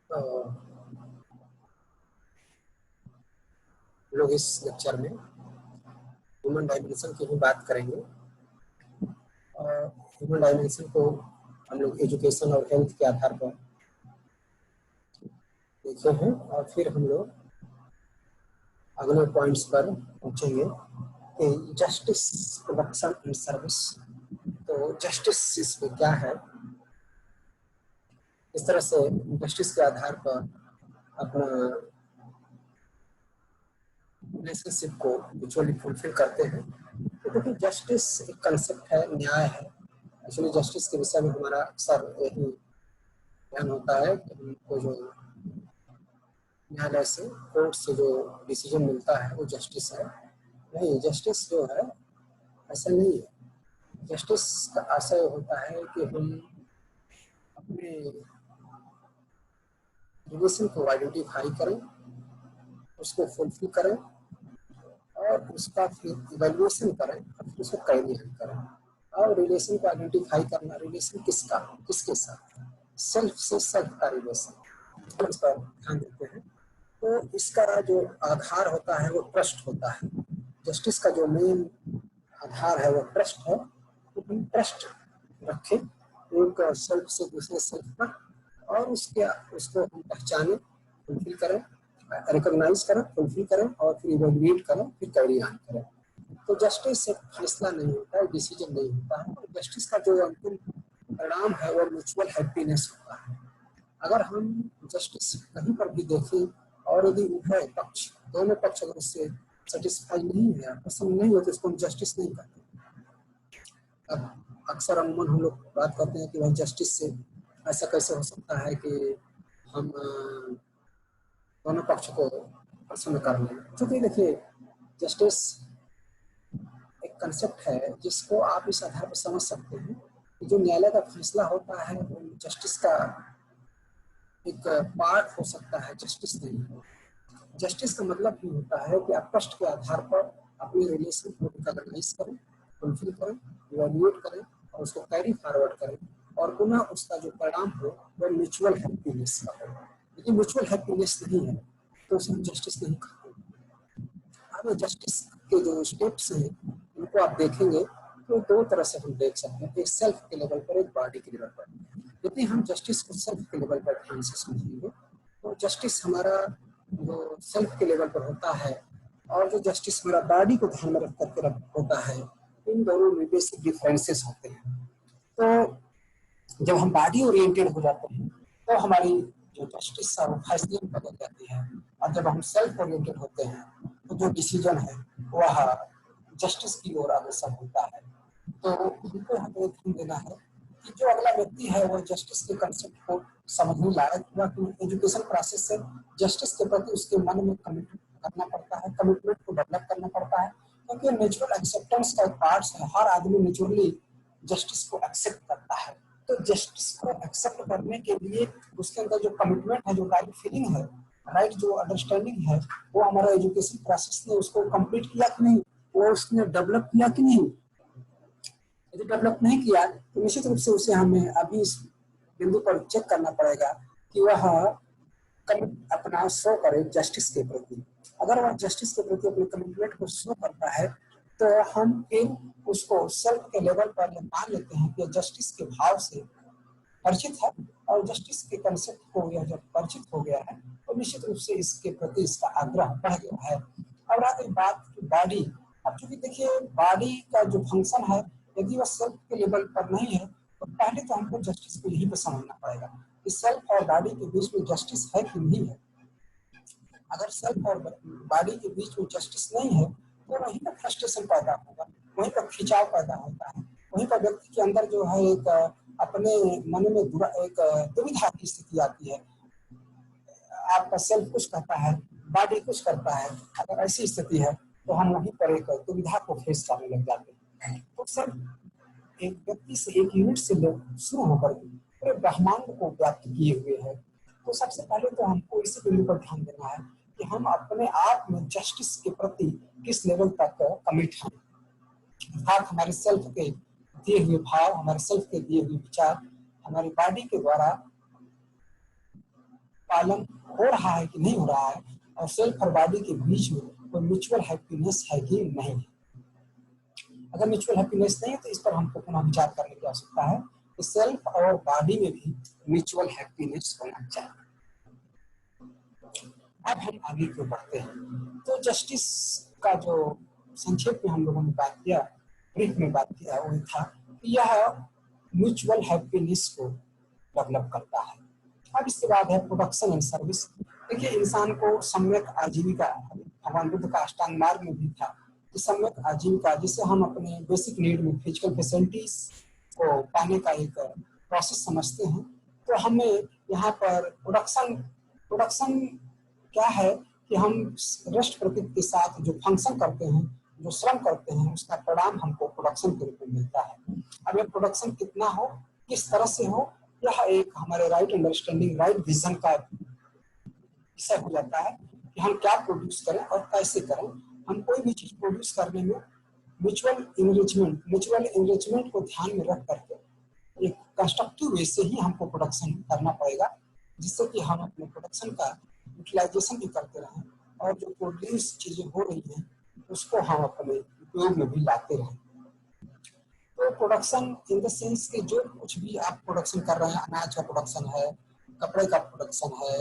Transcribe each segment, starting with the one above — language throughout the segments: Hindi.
तो लोग इस लेक्चर में ह्यूमन डायमेंशन की ही बात करेंगे। और ह्यूमन डायमेंशन को हम लोग एजुकेशन और हेल्थ के आधार पर देखे हैं और फिर हम लोग अगले पॉइंट्स पर पहुंचेंगे कि जस्टिस, प्रोडक्शन एंड सर्विस। तो जस्टिस इसमें क्या है, इस तरह से जस्टिस के आधार पर अपना रिलेशनशिप को म्यूचुअली फुलफिल करते हैं। तो क्योंकि जस्टिस एक कंसेप्ट है, न्याय है। एक्चुअली जस्टिस के विषय में हमारा अक्सर यही ध्यान होता है कि हमको जो न्यायालय से, कोर्ट से जो डिसीजन मिलता है वो जस्टिस है। नहीं, जस्टिस जो है ऐसा नहीं है। जस्टिस का आशय होता है कि हम अपने रिलेशन को आइडेंटिफाई करें, उसको फुलफिल करें और उसका फिर इवैल्यूएशन करें और फिर उसको कैरी करें। और रिलेशन को आइडेंटिफाई करना, रिलेशन किसका, किसके साथ, सेल्फ से सेल्फ का रिलेशन, इस पर ध्यान देते हैं। तो इसका जो आधार होता है वो ट्रस्ट होता है। जस्टिस का जो मेन आधार है वो ट्रस्ट है। तो हम ट्रस्ट रखें एक सेल्फ से दूसरे सेल्फ पर, और उसको हम पहचाने, फुलफिल करें, रिकॉग्नाइज करें, फुलफिल करें और फिर इवैल्यूएट करें, फिर कैरी ऑन करें। तो जस्टिस एक फैसला नहीं होता है, डिसीजन नहीं होता है। जस्टिस का जो अंतिम परिणाम है वो म्यूचुअल हैप्पीनेस होता है। अगर हम जस्टिस कहीं पर भी देखें और यदि उभय पक्ष, दोनों पक्ष अगर उससे सेटिस्फाई नहीं है, पसंद नहीं हो, तो उसको हम जस्टिस नहीं करते। अब अक्सर अमूमन हम लोग बात करते हैं कि भाई जस्टिस से ऐसा कैसे हो सकता है कि हम दोनों पक्ष को प्रसन्न कर लें। क्योंकि देखिए, जस्टिस एक कंसेप्ट है जिसको आप इस आधार पर समझ सकते हैं कि जो न्यायालय का फैसला होता है वो जस्टिस का एक पार्ट हो सकता है, जस्टिस नहीं हो। जस्टिस का मतलब ही होता है कि आप ट्रस्ट के आधार पर अपने रिलेशन को रिकॉग्नाइज करें, फुलफिल करें, इवैल्यूएट करें और उसको कैरी फॉरवर्ड करें, और पुनः उसका जो परिणाम हो वो म्यूचुअल हैप्पीनेस का हो। लेकिन म्यूचुअल हैप्पीनेस नहीं है तो उसे हम जस्टिस नहीं कहते। अब जस्टिस के जो स्टेप्स हैं उनको आप देखेंगे तो दो तरह से हम देख सकते हैं, एक सेल्फ के लेवल पर, एक बॉडी के लेवल पर। यदि हम जस्टिस को सेल्फ के लेवल पर ध्यान से समझेंगे तो जस्टिस हमारा जो सेल्फ के लेवल पर होता है और जो जस्टिस हमारा बॉडी को ध्यान में रख करके होता है, इन दोनों में बेसिक डिफरेंसेस होते हैं। तो जब हम बॉडी ओरिएंटेड हो जाते हैं तो हमारी जो जस्टिस है वो फैसले में बदल जाती है, और जब हम सेल्फ ओरिएंटेड होते हैं तो जो डिसीजन है वह जस्टिस की ओर अग्रसर होता है। तो हमको हमें ध्यान देना है कि जो अगला व्यक्ति है वो जस्टिस के कंसेप्ट को समझने लायक हुआ कि एजुकेशन प्रोसेस से जस्टिस के प्रति उसके मन में कमिटमेंट करना पड़ता है, कमिटमेंट को डेवलप करना पड़ता है। क्योंकि नेचुरल एक्सेप्टेंस का एक पार्ट है, हर आदमी नेचुरली जस्टिस को एक्सेप्ट करता है। तो जस्टिस को एक्सेप्ट करने के लिए उसके अंदर जो कमिटमेंट है, जो राइट फीलिंग है, राइट जो अंडरस्टैंडिंग है, वो हमारा एजुकेशन प्रोसेस ने उसको कंप्लीट किया कि नहीं, वो उसने डेवलप किया कि नहीं। यदि डेवलप नहीं किया तो निश्चित रूप से उसे हमें अभी इस बिंदु पर चेक करना पड़ेगा कि वह अपना शो करे जस्टिस के प्रति। अगर वह जस्टिस के प्रति अपने कमिटमेंट को शो करता है तो हम फिर उसको सेल्फ के लेवल पर मान लेते हैं कि जस्टिस के भाव से परिचित है, और जस्टिस के कंसेप्ट को यह जब परिचित हो गया है तो निश्चित रूप से इसके प्रति इसका आग्रह बढ़ गया है। और आगे बात की बॉडी। अब चूंकि देखिए, बॉडी का जो फंक्शन है यदि वह सेल्फ के लेवल पर नहीं है तो पहले तो हमको जस्टिस को यही पर समझना पड़ेगा कि सेल्फ और बॉडी के बीच में जस्टिस है कि नहीं है। अगर सेल्फ और बॉडी के बीच में जस्टिस नहीं है तो वहीं पर फ्रस्ट्रेशन पैदा होगा, वहीं पर खिंचाव पैदा होता है, वहीं पर व्यक्ति के अंदर जो है एक अपने मन में एक दुविधा की स्थिति आती है। आपका सेल्फ कुछ कहता है, बॉडी कुछ करता है। अगर ऐसी स्थिति है तो हम वहीं पर एक दुविधा को फेस करने लग जाते हैं। तो सर, एक व्यक्ति से, एक यूनिट से लोग शुरू होकर पूरे ब्रह्मांड को व्याप्त किए हुए हैं। तो सबसे पहले तो हमको इसी बिंदु पर ध्यान देना है कि हम अपने आप में जस्टिस के प्रति किस लेवल तक कमिट हैं। अर्थात हमारे सेल्फ के दिए हुए भाव, हमारे सेल्फ के दिए हुए विचार हमारी बॉडी के द्वारा पालन हो रहा है कि नहीं हो रहा है, और सेल्फ और बॉडी के बीच में कोई म्यूचुअल हैप्पीनेस है कि नहीं है। अगर म्यूचुअल हैप्पीनेस नहीं है तो इस पर हमको पुनः विचार करने की आवश्यकता है कि सेल्फ और बॉडी में भी म्यूचुअल हैप्पीनेस होना चाहिए। अब हम आगे क्यों बढ़ते हैं, तो जस्टिस का जो संक्षेप में हम लोगों ने बात किया, ब्रीफ में बात किया, वो था कि यह म्यूचुअल हैप्पीनेस को डेवलप करता है। अब इसके बाद है प्रोडक्शन एंड सर्विस। देखिए, इंसान को सम्यक आजीविका, भगवान बुद्ध का अष्टांग मार्ग में भी था कि सम्यक आजीविका, जिसे हम अपने बेसिक नीड में फिजिकल फैसिलिटीज को पाने का एक प्रोसेस समझते हैं, तो हमें यहाँ पर प्रोडक्शन क्या है कि हम रेस्ट प्रकृति के साथ जो फंक्शन करते हैं, जो श्रम करते हैं, उसका परिणाम हमको प्रोडक्शन के रूप में मिलता है। अब ये प्रोडक्शन कितना हो, किस तरह से हो, यह एक हमारे राइट अंडरस्टैंडिंग, राइट विजन का विषय हो जाता है कि हम क्या प्रोड्यूस करें और कैसे करें। हम कोई भी चीज प्रोड्यूस करने में म्यूचुअल एंगेजमेंट को ध्यान में रख करके एक कंस्ट्रक्टिव वे से ही हमको प्रोडक्शन करना पड़ेगा, जिससे कि हम अपने प्रोडक्शन का यूटिलाइजेशन भी करते रहें और जो प्रोड्यूस चीजें हो रही हैं उसको हम अपने उपयोग में भी लाते रहें। तो प्रोडक्शन इन द सेंस कि जो कुछ भी आप प्रोडक्शन कर रहे हैं, अनाज का प्रोडक्शन है, कपड़े का प्रोडक्शन है,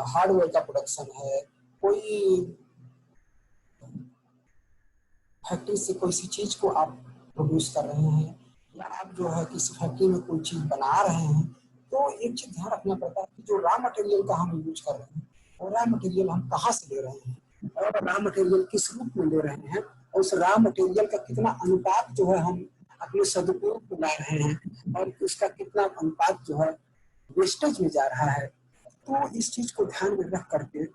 हार्डवेयर का प्रोडक्शन है, कोई फैक्ट्री से कोई सी चीज को आप प्रोड्यूस कर रहे हैं, या आप जो है किसी फैक्ट्री में कोई चीज बना रहे हैं, तो एक चीज ध्यान रखना पड़ता है कि जो रॉ मटेरियल का हम यूज कर रहे हैं, वो रॉ मटेरियल हम कहाँ से ले रहे हैं और रॉ मटेरियल किस रूप में ले रहे हैं, और उस रॉ मटेरियल का कितना अनुपात जो है हम अपने सदुपयोग में ला रहे हैं और उसका कितना अनुपात जो है वेस्टेज में जा रहा है। तो इस चीज को ध्यान में रख करके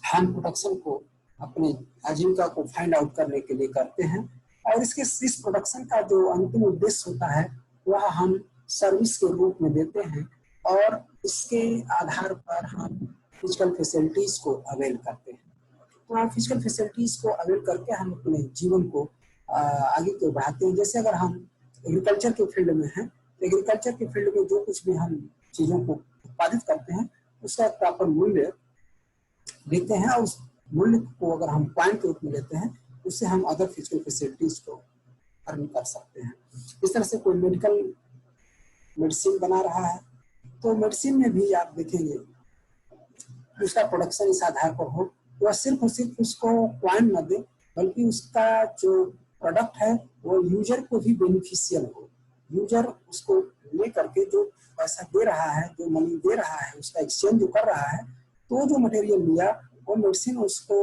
हम प्रोडक्शन को अपनी आजीविका को फाइंड आउट करने के लिए करते हैं, और इस प्रोडक्शन का जो अंतिम उद्देश्य होता है वह हम सर्विस के रूप में देते हैं, और इसके आधार पर हम फिजिकल फैसिलिटीज को अवेल करते हैं। तो हम फिजिकल फैसिलिटीज को अवेल करके हम अपने जीवन को आगे को बढ़ाते हैं। जैसे अगर हम एग्रीकल्चर के फील्ड में हैं, तो एग्रीकल्चर के फील्ड में जो कुछ भी हम चीजों को उत्पादित करते हैं उसका प्रॉपर मूल्य देते हैं, और उस मूल्य को अगर हम पॉइंट के रूप में लेते हैं उससे हम अदर फिजिकल फैसिलिटीज को अर्न कर सकते हैं। इस तरह से कोई मेडिसिन बना रहा है, तो मेडिसिन में भी आप देखेंगे उसका प्रोडक्शन इस आधार पर हो, वह सिर्फ और सिर्फ उसको पॉइंट न दे, बल्कि उसका जो प्रोडक्ट है वो यूजर को भी बेनिफिशियल हो। यूजर उसको ले करके जो पैसा दे रहा है, जो मनी दे रहा है, उसका एक्सचेंज जो कर रहा है, तो जो मटेरियल लिया वो मेडिसिन उसको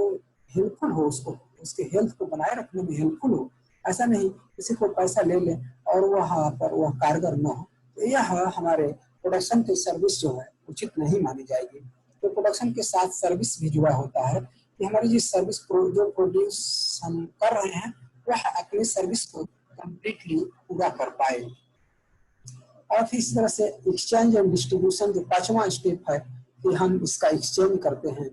हेल्पफुल हो, उसको उसके हेल्थ को बनाए रखने में हेल्पफुल हो। ऐसा नहीं किसी को पैसा ले ले और वहाँ पर वह कारगर न हो, तो यह हमारे प्रोडक्शन की सर्विस जो है उचित नहीं मानी जाएगी। तो प्रोडक्शन के साथ सर्विस भी जुड़ा होता है कि हमारी जो सर्विस जो प्रोड्यूस हम कर रहे हैं वह अपनी सर्विस को कंप्लीटली पूरा कर पाए। और फिर इस तरह से एक्सचेंज एंड डिस्ट्रीब्यूशन जो 5वां स्टेप है कि हम इसका एक्सचेंज करते हैं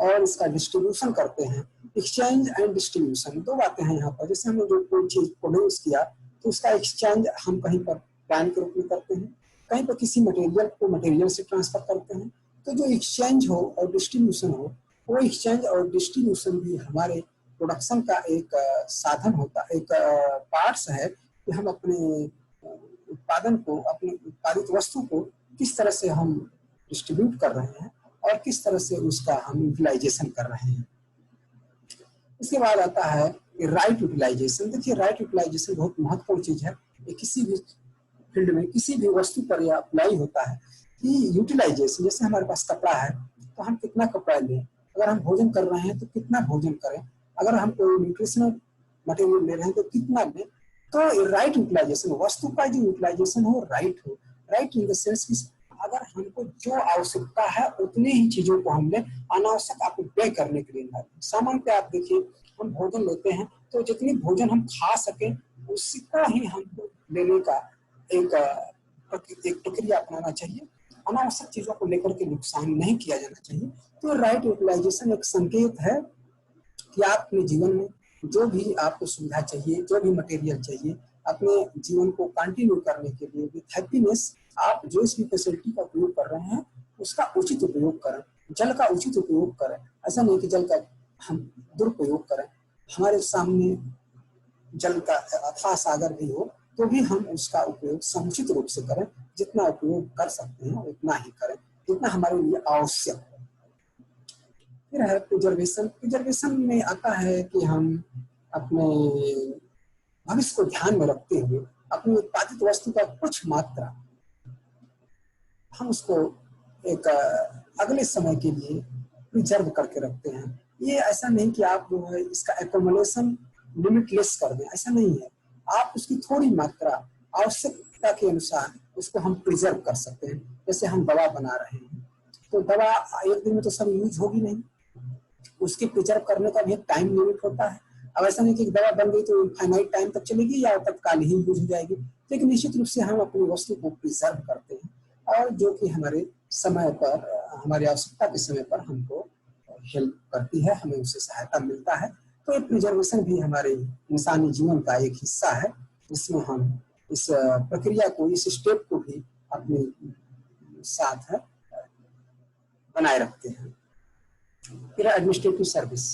और इसका डिस्ट्रीब्यूशन करते हैं। एक्सचेंज एंड डिस्ट्रीब्यूशन दो बातें हैं यहाँ पर। जैसे हमने जो कोई चीज प्रोड्यूस किया तो उसका एक्सचेंज हम कहीं पर प्लान के रूप में करते हैं, कहीं पर किसी मटेरियल को मटेरियल से ट्रांसफर करते हैं। तो जो एक्सचेंज हो और डिस्ट्रीब्यूशन हो, वो एक्सचेंज और डिस्ट्रीब्यूशन भी हमारे प्रोडक्शन का एक साधन होता है, एक पार्ट्स है कि हम अपने उत्पादन को, अपने उत्पादित वस्तु को किस तरह से हम डिस्ट्रीब्यूट कर रहे हैं और किस तरह से उसका हम यूटिलाइजेशन कर रहे हैं। इसके बाद आता है राइट यूटिलाइजेशन। देखिए, राइट यूटिलाइजेशन बहुत महत्वपूर्ण चीज है। ये किसी भी फील्ड में किसी भी वस्तु पर यह अप्लाई होता है कि यूटिलाइजेशन, जैसे हमारे पास कपड़ा है तो हम कितना कपड़ा लें, अगर हम भोजन कर रहे हैं तो कितना भोजन करें, अगर हम कोई न्यूट्रिशनल मटेरियल ले रहे हैं तो कितना लें। तो राइट यूटिलाइजेशन, वस्तु का जो यूटिलाइजेशन हो राइट हो, राइट इन द सेंस कि अगर हमको जो आवश्यकता है उतनी ही चीजों को हमने अनावश्यक आपको व्यय करने के लिए ना। सामान्य पे आप देखिए, हम भोजन लेते हैं तो जितनी भोजन हम खा सकें उसी का ही हमको लेने का एक प्रक्रिया अपनाना चाहिए। अनावश्यक चीजों को लेकर के नुकसान नहीं किया जाना चाहिए। तो राइट यूटिलाइजेशन एक संकेत है कि आप अपने जीवन में जो भी आपको सुविधा चाहिए, जो भी मटेरियल चाहिए, अपने जीवन को कंटिन्यू करने के लिए विद हैप्पीनेस आप जो इस फैसिलिटी का उपयोग कर रहे हैं उसका उचित उपयोग करें, जल का उचित उपयोग करें। ऐसा नहीं कि जल का हम दुरुपयोग करें। हमारे सामने जल का अथाह सागर भी हो तो भी हम उसका उपयोग समुचित रूप से करें। जितना उपयोग कर सकते हैं उतना ही करें, जितना हमारे लिए आवश्यक है। फिर है प्रिजर्वेशन। प्रिजर्वेशन में आता है कि हम अपने भविष्य को ध्यान में रखते हुए अपनी उत्पादित वस्तु का कुछ मात्रा हम उसको एक अगले समय के लिए प्रिजर्व करके रखते हैं। ये ऐसा नहीं कि आप जो है इसका एक्युमुलेशन लिमिटलेस कर दें, ऐसा नहीं है। आप उसकी थोड़ी मात्रा आवश्यकता के अनुसार उसको हम प्रिजर्व कर सकते हैं। जैसे हम दवा बना रहे हैं तो दवा एक दिन में तो सब यूज होगी नहीं, उसके प्रिजर्व करने का भी एक टाइम लिमिट होता है। अब ऐसा नहीं कि दवा बन गई तो फाइनाइट टाइम तक चलेगी या तत्काल ही यूज हो जाएगी। लेकिन निश्चित रूप से हम अपनी वस्तु को प्रिजर्व करते हैं और जो कि हमारे समय पर, हमारी आवश्यकता के समय पर हमको हेल्प करती है, हमें उससे सहायता मिलता है। तो ये प्रिजर्वेशन भी हमारे इंसानी जीवन का एक हिस्सा है, जिसमें हम इस प्रक्रिया को, इस स्टेप को भी अपने साथ बनाए रखते हैं। फिर administrative service.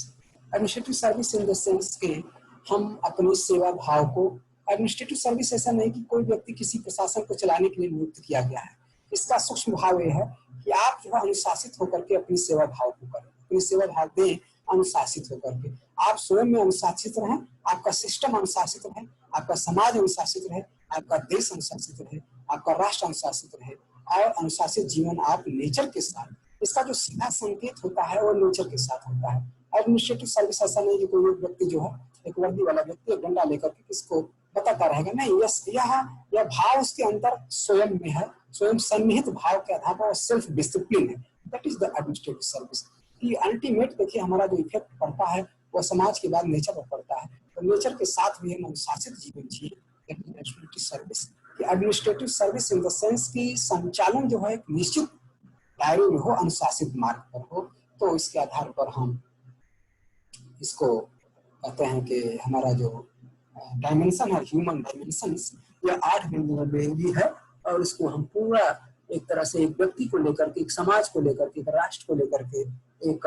Administrative service in the sense के हम अपनी सेवा भाव को, एडमिनिस्ट्रेटिव सर्विस ऐसा नहीं कि कोई व्यक्ति किसी प्रशासन को चलाने के लिए नियुक्त किया गया है। इसका सूक्ष्म भाव यह है कि आप जो है अनुशासित होकर के अपनी सेवा भाव को करें, अपनी सेवा भाव दें अनुशासित होकर के। आप स्वयं में अनुशासित रहें, आपका सिस्टम अनुशासित रहे, आपका समाज अनुशासित रहे, आपका देश अनुशासित रहे, आपका राष्ट्र अनुशासित रहे और अनुशासित जीवन आप नेचर के साथ, इसका जो सीधा संकेत होता है वो नेचर के साथ होता है। एडमिनिस्ट्रेटिव सर्विस ऐसा नहीं कि कोई एक व्यक्ति जो है, एक वर्दी वाला व्यक्ति एक डंडा लेकर के किसको बताता रहेगा, नहीं। यह भाव उसके अंदर स्वयं में है, स्वयं सन्निहित भाव के आधार पर सेल्फ डिसिप्लिन है। That is the administrative service. कि अल्टीमेट देखिए हमारा जो इफेक्ट पड़ता है वो समाज के बाद नेचर पर पड़ता है, तो नेचर के साथ भी हम अनुशासित जीवन जिए। Administrative service, administrative service in the sense की संचालन जो है एक निश्चित दायरे में हो, अनुशासित मार्ग पर हो, तो इसके आधार पर हम इसको कहते हैं कि हमारा जो डायमेंशन है, ह्यूमन डायमेंशन, यह 8 बिंदुओं में भी है। और इसको हम पूरा एक तरह से एक व्यक्ति को लेकर के, एक समाज को लेकर के, एक राष्ट्र को लेकर के, एक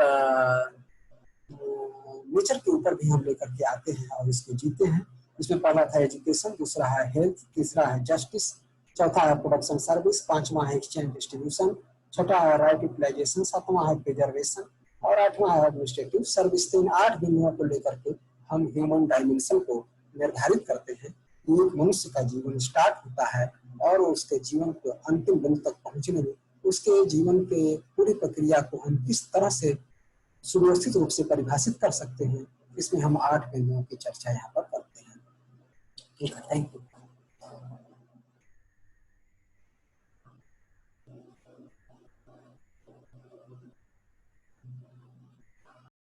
नेचर के ऊपर भी हम लेकर के आते हैं और इसको जीते हैं। इसमें पहला था एजुकेशन, दूसरा है हेल्थ, तीसरा है जस्टिस, चौथा है प्रोडक्शन सर्विस, पांचवा है एक्सचेंज डिस्ट्रीब्यूशन, छठा है राइट यूटिलाइजेशन, सातवां है प्रिजर्वेशन और आठवां है एडमिनिस्ट्रेटिव सर्विस। तो इन 8 बिंदुओं को लेकर के हम ह्यूमन डायमेंशन को निर्धारित करते हैं। एक मनुष्य का जीवन स्टार्ट होता है और उसके जीवन को अंतिम बिंदु तक पहुंचने में उसके जीवन के पूरी प्रक्रिया को हम किस तरह से सुव्यवस्थित रूप से परिभाषित कर सकते हैं, इसमें हम 8 बिंदुओं की चर्चा यहाँ पर करते हैं। ठीक है, थैंक यू।